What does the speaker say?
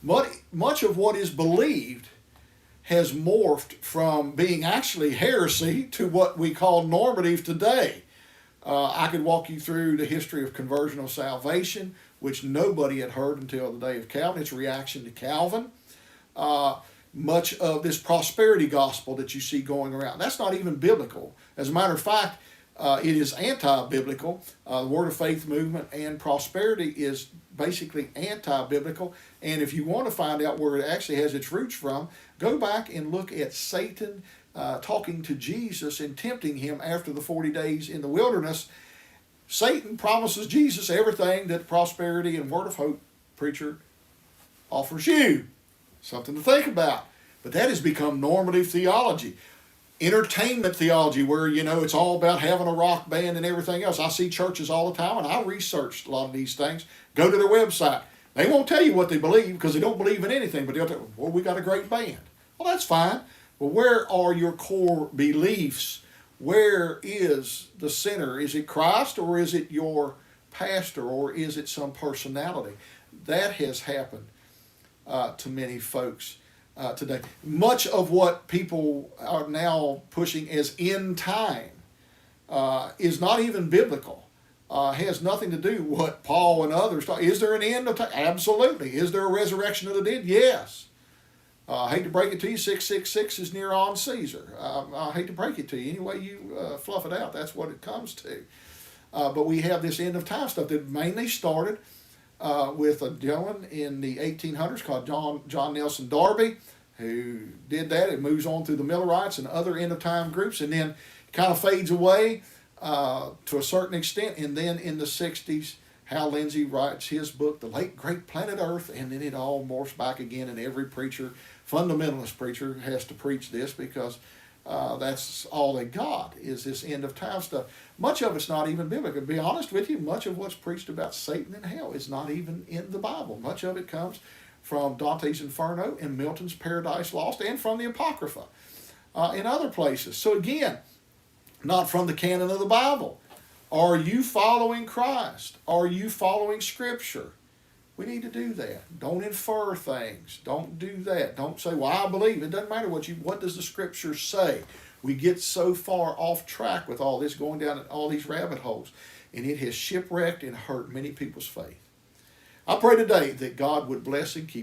Much of what is believed has morphed from being actually heresy to what we call normative today. I could walk you through the history of conversional salvation, which nobody had heard until the day of Calvin. Its reaction to Calvin. Much of this prosperity gospel that you see going around, that's not even biblical. As a matter of fact, it is anti-biblical. The Word of Faith movement and prosperity is basically anti-biblical. And if you want to find out where it actually has its roots from, go back and look at Satan talking to Jesus and tempting him after the 40 days in the wilderness. Satan promises Jesus everything that the prosperity and Word of Hope preacher offers you. Something to think about. But that has become normative theology. Entertainment theology, where, it's all about having a rock band and everything else. I see churches all the time, and I researched a lot of these things. Go to their website. They won't tell you what they believe because they don't believe in anything, but they'll tell you, well, we got a great band. Well, that's fine. But where are your core beliefs? Where is the center? Is it Christ, or is it your pastor, or is it some personality? That has happened to many folks today. Much of what people are now pushing as end time is not even biblical. Has nothing to do with what Paul and others talk. Is there an end of time? Absolutely. Is there a resurrection of the dead? Yes. I hate to break it to you, 666 is near on Caesar. I hate to break it to you. Any way you fluff it out, that's what it comes to. But we have this end of time stuff that mainly started with a gentleman in the 1800s called John Nelson Darby, who did that. It moves on through the Millerites and other end of time groups, and then kind of fades away to a certain extent. And then in the 60s, Hal Lindsey writes his book, The Late Great Planet Earth, and then it all morphs back again, and every preacher, fundamentalist preacher, has to preach this because that's all they got is this end of time stuff. Much of it's not even biblical. To be honest with you, much of what's preached about Satan and hell is not even in the Bible. Much of it comes from Dante's Inferno and Milton's Paradise Lost and from the Apocrypha in other places. So again, not from the canon of the Bible. Are you following Christ? Are you following Scripture? We need to do that. Don't infer things. Don't do that. Don't say, well, I believe. It doesn't matter what does the Scripture say. We get so far off track with all this, going down all these rabbit holes, and it has shipwrecked and hurt many people's faith. I pray today that God would bless and keep